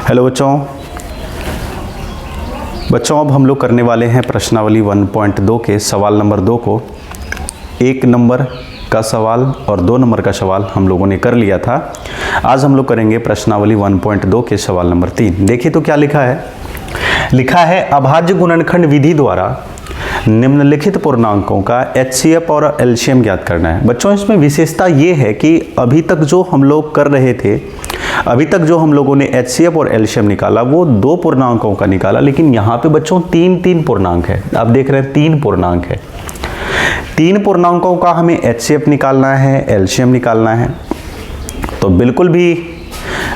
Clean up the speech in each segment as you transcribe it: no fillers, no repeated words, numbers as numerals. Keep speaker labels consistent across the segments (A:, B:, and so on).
A: Hello बच्चों अब हम लोग करने वाले हैं प्रश्नावली 1.2 के सवाल नंबर 2 को। 1 नंबर का सवाल और 2 नंबर का सवाल हम लोगों ने कर लिया था। आज हम लोग करेंगे प्रश्नावली 1.2 के सवाल नंबर 3। देखिए तो क्या लिखा है। लिखा है अभाज्य गुणनखंड विधि द्वारा निम्नलिखित पूर्णांकों का HCF और एलसीएम ज्ञात करना है। बच्चों इसमें विशेषता ये है कि अभी तक जो हम लोग कर रहे थे, अभी तक जो हम लोगों ने HCF और एलसीएम निकाला वो 2 पूर्णांकों का निकाला, लेकिन यहाँ पे बच्चों 3 पूर्णांक है। आप देख रहे हैं 3 पूर्णांक है। 3 पूर्णांकों का हमें HCF निकालना है, एलसीएम निकालना है। तो बिल्कुल भी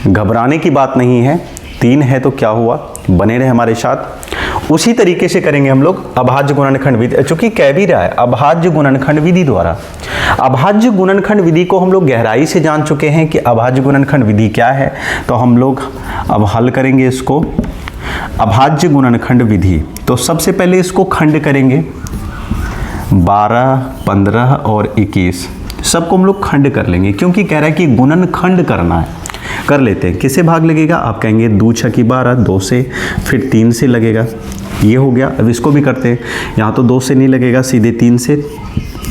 A: घबराने की बात नहीं है। 3 है तो क्या हुआ, बने रहे हमारे साथ। उसी तरीके से करेंगे हम लोग अभाज्य गुणनखंड विधि, चूंकि कह भी रहा है अभाज्य गुणनखंड विधि द्वारा। अभाज्य गुणनखंड विधि को हम लोग गहराई से जान चुके हैं कि अभाज्य गुणनखंड विधि क्या है। तो हम लोग अब हल करेंगे इसको। अभाज्य गुणनखंड विधि, तो सबसे पहले इसको खंड करेंगे। 12, 15 और 21 सबको हम लोग खंड कर लेंगे, क्योंकि कह रहा है कि गुणनखंड करना है। कर लेते हैं। किससे भाग लगेगा, आप कहेंगे 2 6 की 12, 2 से, फिर 3 से लगेगा। ये हो गया। अब इसको भी करते हैं। यहाँ तो 2 से नहीं लगेगा, सीधे 3 से।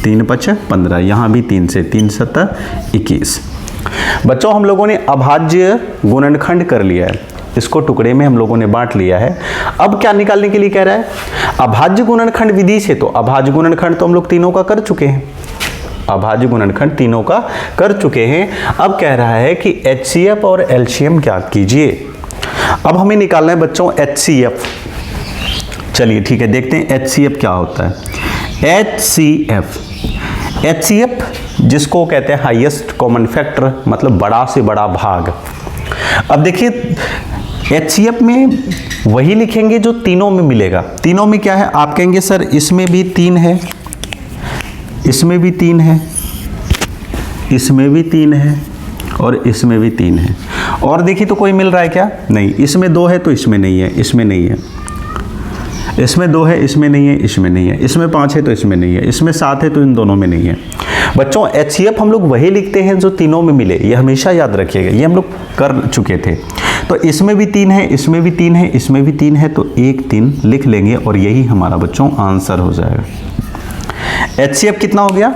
A: 3 5 15, यहाँ भी 3 से। 3 7 21। बच्चों हम लोगों ने अभाज्य गुणनखंड कर लिया है। इसको टुकड़े में हम लोगों ने बांट लिया है। अब क्या निकालने के लिए कह रहा है, अभाज्य गुणनखंड विधि से। तो अभाज्य गुणनखंड तो हम लोग तीनों का कर चुके हैं। अभाज्य गुणनखंड तीनों का कर चुके हैं। अब कह रहा है कि HCF और एलसीएम ज्ञात कीजिए। अब हमें निकालना है बच्चों HCF। चलिए ठीक है, देखते हैं HCF क्या होता है। HCF जिसको कहते हैं हाईएस्ट कॉमन फैक्टर, मतलब बड़ा से बड़ा भाग। अब देखिए HCF में वही लिखेंगे जो तीनों में मिलेगा। तीनों में क्या है, आप कहेंगे सर इसमें भी 3 है, इसमें भी 3 है, इसमें भी 3 है और इसमें भी 3 है। और देखिए तो कोई मिल रहा है क्या, नहीं। इसमें 2 है तो इसमें नहीं है, इसमें नहीं है। इसमें 2 है, इसमें नहीं है, इसमें नहीं है। इसमें 5 है तो इसमें नहीं है। इसमें 7 है तो इन दोनों में नहीं है। बच्चों HCF हम लोग वही लिखते हैं जो तीनों में मिले। ये हमेशा याद रखिएगा, ये हम लोग कर चुके थे। तो इसमें भी 3 है, इसमें भी 3 है, इसमें भी 3 है, तो 1 3 लिख लेंगे और यही हमारा बच्चों आंसर हो जाएगा। HCF कितना हो गया,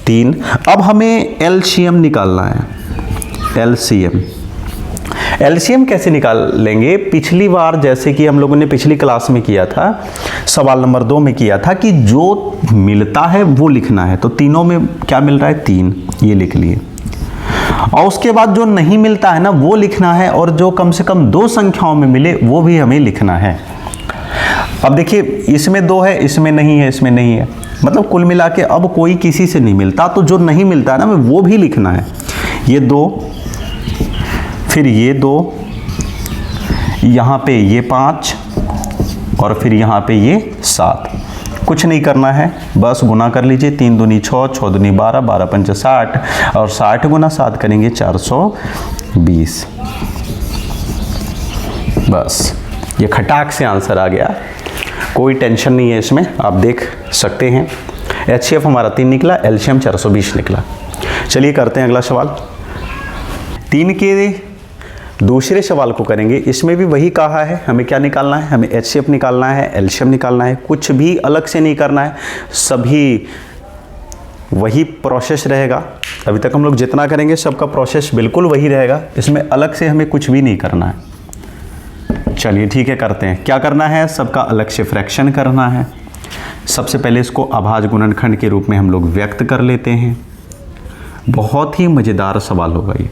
A: 3। अब हमें एलसीएम निकालना है। एलसीएम कैसे निकाल लेंगे, पिछली बार जैसे कि हम लोगों ने पिछली क्लास में किया था, सवाल नंबर 2 में किया था कि जो मिलता है वो लिखना है। तो तीनों में क्या मिल रहा है, 3, ये लिख लिए। और उसके बाद जो नहीं मिलता है ना वो लिखना है, और जो कम से कम 2 संख्याओं में मिले वो भी हमें लिखना है। अब देखिए इसमें 2 है, इसमें नहीं है, इसमें नहीं है, मतलब कुल मिला के अब कोई किसी से नहीं मिलता, तो जो नहीं मिलता है ना हमें वो भी लिखना है। ये 2, फिर ये 2, यहाँ पे ये 5 और फिर यहाँ पे ये 7। कुछ नहीं करना है, बस गुना कर लीजिए। 3 दूनी 6, 6 दूनी 12, 12 पंच 60 और 60 गुना 7 करेंगे 420। बस ये खटाक से आंसर आ गया, कोई टेंशन नहीं है इसमें, आप देख सकते हैं। HCF हमारा 3 निकला, एलसीएम 420 निकला। चलिए करते हैं अगला सवाल। 3 के दूसरे सवाल को करेंगे। इसमें भी वही कहा है, हमें क्या निकालना है, हमें HCF निकालना है, एलसीएम निकालना है। कुछ भी अलग से नहीं करना है, सभी वही प्रोसेस रहेगा। अभी तक हम लोग जितना करेंगे सबका प्रोसेस बिल्कुल वही रहेगा, इसमें अलग से हमें कुछ भी नहीं करना है। चलिए ठीक है, करते हैं। क्या करना है, सबका अलग से फ्रैक्शन करना है। सबसे पहले इसको अभाज्य गुणनखंड के रूप में हम लोग व्यक्त कर लेते हैं। बहुत ही मज़ेदार सवाल होगा ये।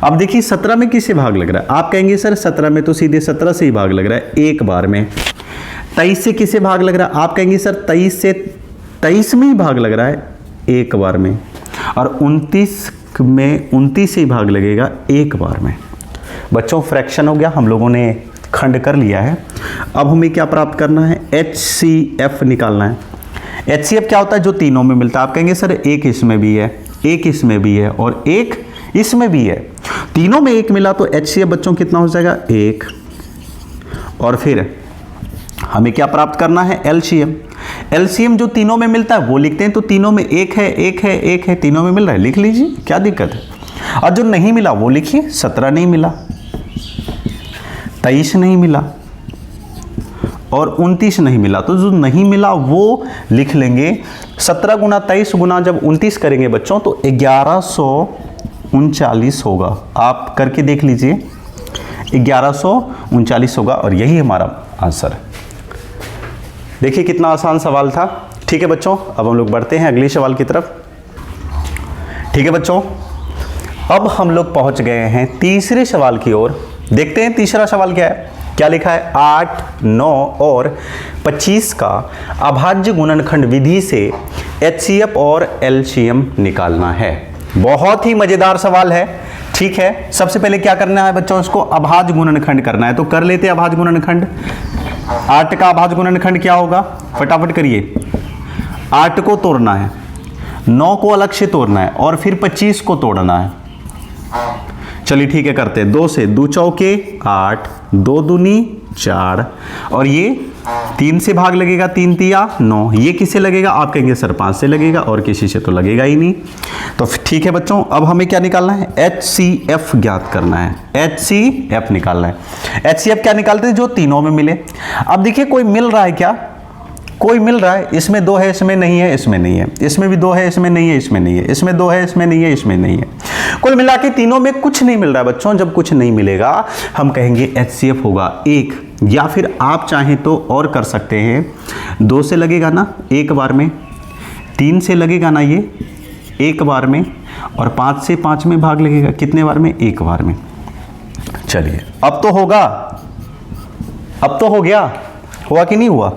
A: अब देखिए 17 में किससे भाग लग रहा है, आप कहेंगे सर 17 में तो सीधे 17 से ही भाग लग रहा है एक बार में। 23 से किससे भाग लग रहा है, आप कहेंगे सर 23 से 23 में ही भाग लग रहा है एक बार में। और 29 में 29 से ही भाग लगेगा एक बार में। बच्चों फ्रैक्शन हो गया, हम लोगों ने खंड कर लिया है। अब हमें क्या प्राप्त करना है, HCF निकालना है। HCF क्या होता है, जो तीनों में मिलता है। आप कहेंगे सर एक इसमें भी है, एक इसमें भी है और एक इसमें भी है। तीनों में 1 मिला तो HCF बच्चों कितना हो जाएगा, 1। और फिर हमें क्या प्राप्त करना है, एलसीएम जो तीनों में मिलता है वो लिखते हैं। तो तीनों में 1 है, 1 है, 1 है, तीनों में मिल रहा है, लिख लीजिए, क्या दिक्कत है। और जो नहीं मिला वो लिखिए, 17 नहीं मिला। 23 नहीं मिला और 29 नहीं मिला, तो जो नहीं मिला वो लिख लेंगे। 17 गुना 23 गुना जब 29 करेंगे बच्चों तो 1139 होगा। आप करके देख लीजिए, 1139 होगा और यही हमारा आंसर है। देखिए कितना आसान सवाल था। ठीक है बच्चों, अब हम लोग बढ़ते हैं अगले सवाल की तरफ। ठीक है बच्चों, अब हम लोग पहुंच गए हैं तीसरे सवाल की ओर। देखते हैं तीसरा सवाल क्या है। क्या लिखा है, 8, 9 और 25 का अभाज्य गुणनखंड विधि से HCF और LCM निकालना है। बहुत ही मजेदार सवाल है। ठीक है, सबसे पहले क्या करना है बच्चों, इसको अभाज्य गुणनखंड करना है। तो कर लेते हैं अभाज्य गुणनखंड। 8 का अभाज्य गुणनखंड क्या होगा, फटाफट करिए। 8 को तोड़ना है, 9 को अलग से तोड़ना है और फिर 25 को तोड़ना है। चलिए ठीक है, करते हैं। 2 से 2 चौके 8, 2 दूनी 4 और ये 3 से भाग लगेगा, 3 तिया 9। ये किससे लगेगा, आप कहेंगे सर 5 से लगेगा और किसी से तो लगेगा ही नहीं। तो ठीक है बच्चों, अब हमें क्या निकालना है, HCF ज्ञात करना है। HCF निकालना है। HCF क्या निकालते हैं, जो तीनों में मिले। अब देखिए कोई मिल रहा है क्या, कोई मिल रहा है। इसमें 2 है, इसमें नहीं है, इसमें नहीं है। इसमें भी 2 है, इसमें नहीं है, इसमें नहीं है। इसमें 2 है, इसमें नहीं है, इसमें नहीं है। कुल मिला के तीनों में कुछ नहीं मिल रहा है बच्चों। जब कुछ नहीं मिलेगा हम कहेंगे HCF होगा 1, या फिर आप चाहें तो और कर सकते हैं। 2 से लगेगा ना एक बार में, 3 से लगेगा ना ये एक बार में, और 5 से 5 में भाग लगेगा कितने बार में, एक बार में। चलिए अब तो होगा, अब तो हो गया, हुआ कि नहीं हुआ।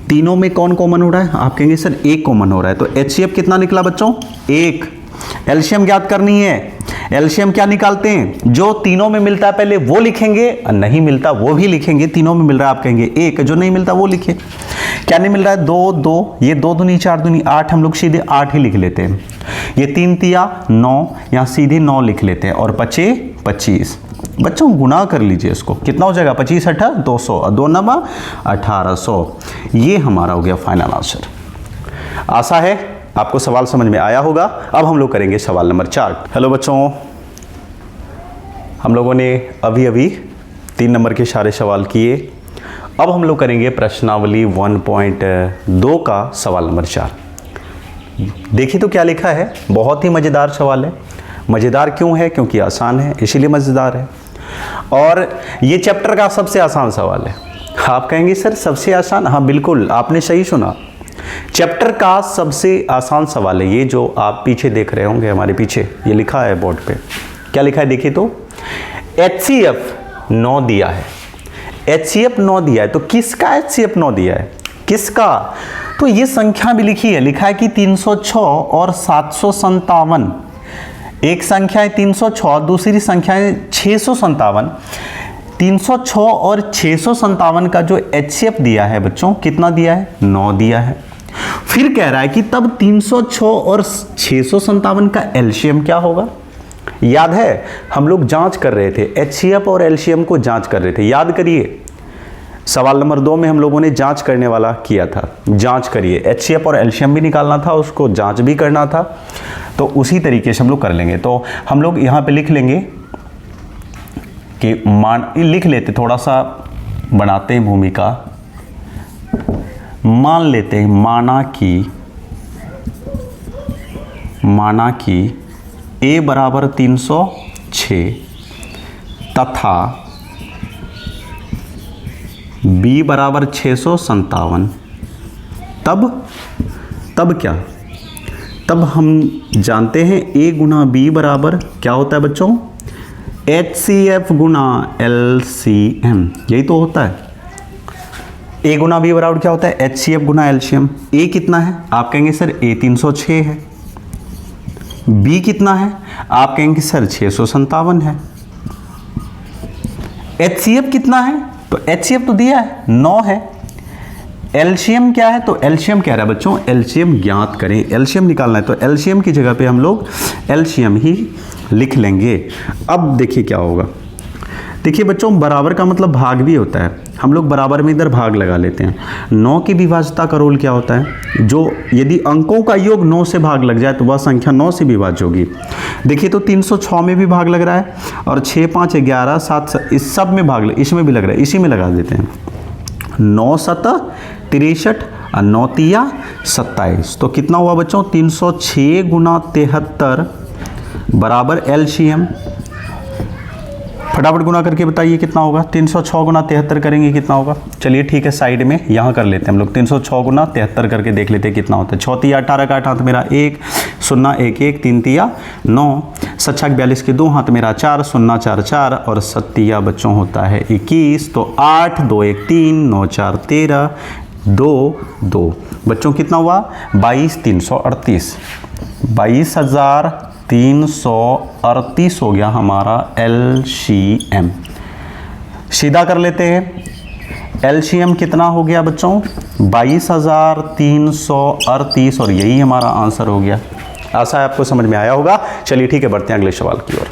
A: तीनों में कौन कॉमन हो रहा है, आप कहेंगे सर 1 कॉमन हो रहा है। तो HCF कितना निकला बच्चों, 1। LCM ज्ञात करनी है। LCM क्या निकालते हैं, जो तीनों में मिलता है पहले वो लिखेंगे, और नहीं मिलता वो भी लिखेंगे। तीनों में मिल रहा है आप कहेंगे 1, जो नहीं मिलता वो लिखे। क्या नहीं मिल रहा है, 2 2, ये 2 दूनी 4 दूनी 8, हम लोग सीधे 8 ही लिख लेते हैं। ये 3 तिया 9, यहाँ सीधे 9 लिख लेते हैं और बचे 25। बच्चों गुना कर लीजिए इसको, कितना हो जाएगा, 25 8 200 और 2 9 1800। ये हमारा हो गया फाइनल आंसर। आशा है आपको सवाल समझ में आया होगा। अब हम लोग करेंगे सवाल नंबर 4। हेलो बच्चों, हम लोगों ने अभी 3 नंबर के सारे सवाल किए। अब हम लोग करेंगे प्रश्नावली 1.2 का सवाल नंबर 4। देखिए तो क्या लिखा है, बहुत ही मज़ेदार सवाल है। मज़ेदार क्यों है, क्योंकि आसान है, इसीलिए मज़ेदार है। और ये चैप्टर का सबसे आसान सवाल है। आप कहेंगे सर सबसे आसान, हाँ बिल्कुल आपने सही सुना, चैप्टर का सबसे आसान सवाल है ये जो आप पीछे देख रहे होंगे, हमारे पीछे ये लिखा है बोर्ड पे। क्या लिखा है देखिए तो, HCF 9 दिया है। HCF 9 दिया है, तो किसका HCF 9 दिया है, किसका, तो ये संख्या भी लिखी है। लिखा है कि 306 और 757। एक संख्या है 306, दूसरी संख्या है 657। 306 और 657 का जो HCF दिया है बच्चों, कितना दिया है, 9 दिया है। फिर कह रहा है कि तब 306 और 657 का LCM क्या होगा। याद है हम लोग जांच कर रहे थे, HCF और LCM को जांच कर रहे थे, याद करिए। सवाल नंबर 2 में हम लोगों ने जांच करने वाला किया था। जांच करिए, HCF और LCM भी निकालना था, उसको जांच भी करना था। तो उसी तरीके से हम लोग कर लेंगे। तो हम लोग यहाँ पे लिख लेंगे कि लिख लेते, थोड़ा सा बनाते हैं भूमिका। मान लेते हैं, माना कि A बराबर 306 तथा B बराबर 657। तब क्या, तब हम जानते हैं A गुना B बराबर क्या होता है बच्चों, HCF गुना LCM। यही तो होता है। A गुना B बराबर क्या होता है, HCF गुना LCM। A कितना है, आप कहेंगे सर A 306 है। B कितना है, आप कहेंगे सर 657 है। HCF कितना है, तो HCF तो दिया है 9 है। LCM क्या है, तो LCM कह रहा है बच्चों LCM ज्ञात करें। LCM निकालना है, तो LCM की जगह पे हम लोग LCM ही लिख लेंगे। अब देखिए क्या होगा, देखिए बच्चों, बराबर का मतलब भाग भी होता है। हम लोग बराबर में इधर भाग लगा लेते हैं। 9 की विभाज्यता का रोल क्या होता है? जो यदि अंकों का योग 9 से भाग लग जाए तो वह संख्या 9 से विभाज्य होगी। देखिए तो 306 में भी भाग लग रहा है और 6 5 11 7 इस सब में भाग इसमें भी लग रहा है, इसी में लगा देते हैं। 9 7 63 और 9 3 27, तो कितना हुआ बच्चों? 306 गुना 73 बराबर LCM। फटाफट गुना करके बताइए कितना होगा? 306 गुना 73 करेंगे कितना होगा? चलिए ठीक है, साइड में यहाँ कर लेते हैं हम लोग। 306 गुना 73 करके देख लेते हैं कितना होता है। 6 3 18 का 8 हाथ मेरा 1 0 1 1 3 3 9 7 6 42 के 2 हाथ मेरा 4 0 4 4 और 7 बच्चों होता है 21। तो 8 2 1 3 9 4 13 2 2 बच्चों कितना हुआ? 22,338 22,338 हो गया हमारा LCM। सीधा कर लेते हैं। LCM कितना हो गया बच्चों? 22,338 और यही हमारा आंसर हो गया। आशा है आपको समझ में आया होगा। चलिए ठीक है, बढ़ते हैं अगले सवाल की ओर।